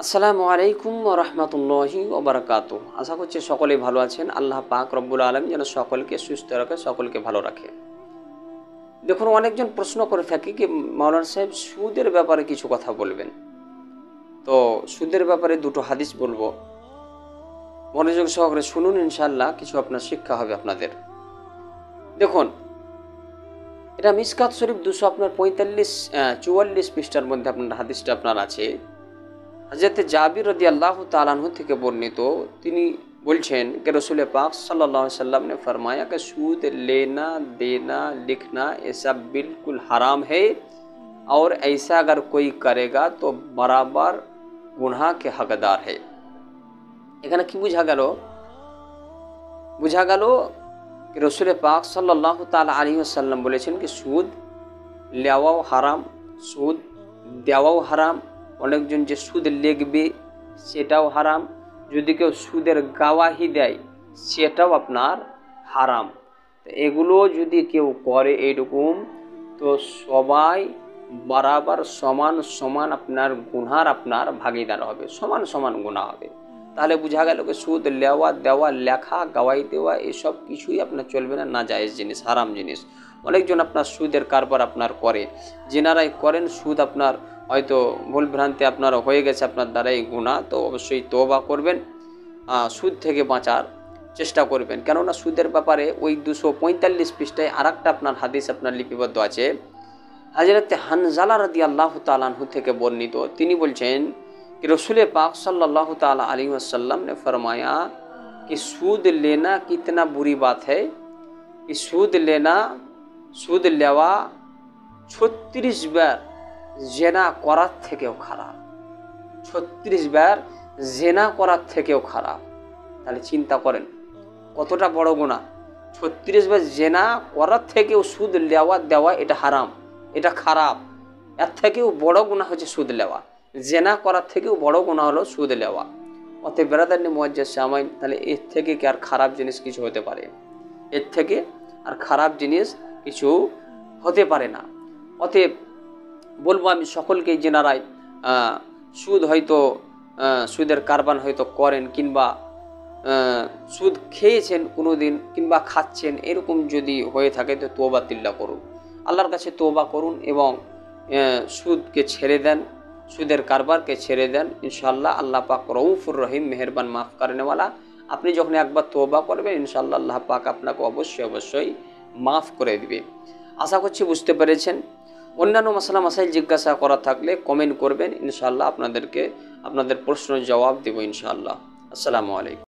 আসসালামু আলাইকুম ওয়া রাহমাতুল্লাহি ওয়া বারাকাতুহু। আশা করছি সকলেই ভালো আছেন। আল্লাহ পাক রব্বুল আলামিন যেন সকলকে সুস্থ রাখে, সকলকে ভালো রাখে। দেখুন, অনেকজন প্রশ্ন করে থাকে কি মাওলানা সাহেব সুদের ব্যাপারে কিছু কথা বলবেন। তো সুদের ব্যাপারে দুটো হাদিস বলবো, মনোযোগ সহকারে শুনুন, ইনশাআল্লাহ কিছু আপনার শিক্ষা হবে আপনাদের। দেখুন, এটা মিশকাত শরীফ 245-44 পৃষ্ঠার মধ্যে আপনার হাদিসটা আপনার আছে। হযরত জাবির রাদিয়াল্লাহু তাআলা আনহু থেকে বর্ণিত, তিনি বলছেন कि रसूल पाक सल्लल्लाहु अलैहि वसल्लम ने फरमाया कि सूद लेना देना लिखना ये सब बिल्कुल हराम है और ऐसा अगर कोई करेगा तो बराबर गुनाह के हकदार है। এখানে কি বোঝা গেল कि रसूल पाक सल्लल्लाहु ताला अलैहि वसल्लम বলেছেন कि সুদ নেওয়াও হারাম, সুদ দেওয়াও হারাম। অনেকজন যে সুদ লিখবে সেটাও হারাম, যদি কেউ সুদের গাওয়াহি দেয় সেটাও আপনার হারাম। তো এগুলো যদি কেউ করে এরকম, তো সবাই বরাবর সমান সমান আপনার গুনার আপনার ভাগীদার হবে, সমান সমান গুনাহ হবে। তাহলে বোঝা গেল যে সুদ নেওয়া দেওয়া লেখা গাওয়াই দেওয়া এসব কিছুই আপনার চলবে না, নাজায়েজ জিনিস, হারাম জিনিস। অনেকজন আপনার সুদের কারবার আপনার করে, যেনারাই করেন সুদ আপনার হয়তো ভুল ভ্রান্তি আপনার হয়ে গেছে আপনার দ্বারাই গুনাহ, তো অবশ্যই তওবা করবেন, সুদ থেকে বাঁচার চেষ্টা করবেন। কেননা সুদের ব্যাপারে ওই 245 পৃষ্ঠায় আরেকটা আপনার হাদিস আপনার লিপিবদ্ধ আছে। হযরত হানজালা রাদিয়াল্লাহু তাআলা আনহু থেকে বর্ণিত, তিনি বলছেন कि रसूल पाक सल्लल्लाहु ताला अलैहि वसल्लम ने फरमाया कि सूद लेना कितना बुरी बात है कि सूद लेवा 36 বার জেনা করার থেকেও খারাপ, 36 বার জেনা করার থেকেও খারাপ। তাহলে চিন্তা করেন কতটা বড় গুনাহ। 36 বার জেনা করার থেকেও সুদ নেওয়া দেওয়া এটা হারাম, এটা খারাপ। এর থেকেও বড় গুনাহ হচ্ছে সুদ নেওয়া, জেনা করার থেকেও বড় গুনাহ হলো সুদ নেওয়া। অতএব বেরাদারনি মুআজ্জাজ সামাইন, তাহলে এর থেকে কি আর খারাপ জিনিস কিছু হতে পারে? এর থেকে আর খারাপ জিনিস কিছু হতে পারে না। অতএব বলবো আমি সকলকেই, যেনারাই সুদ হয়তো সুদের কারবার হয়তো করেন কিংবা সুদ খেয়েছেন কোনো দিন কিংবা খাচ্ছেন, এরকম যদি হয়ে থাকে তো তওবা তিল্লা করুন, আল্লাহর কাছে তওবা করুন এবং সুদকে ছেড়ে দেন, সুদের কারবারকে ছেড়ে দেন। ইনশাআল্লাহ আল্লাহ পাক রউফুর রহিম, মেহেরবান, মাফ করেনেওয়ালা। আপনি যখন একবার তওবা করবেন ইনশাআল্লাহ আল্লাহ পাক আপনাকে অবশ্যই মাফ করে দিবে। আশা করছি বুঝতে পেরেছেন। অন্যান্য মাসালা মাসাইল জিজ্ঞাসা করা থাকলে কমেন্ট করবেন, ইনশাআল্লাহ আপনাদের প্রশ্নের জবাব দেব ইনশাআল্লাহ। আসসালামু আলাইকুম।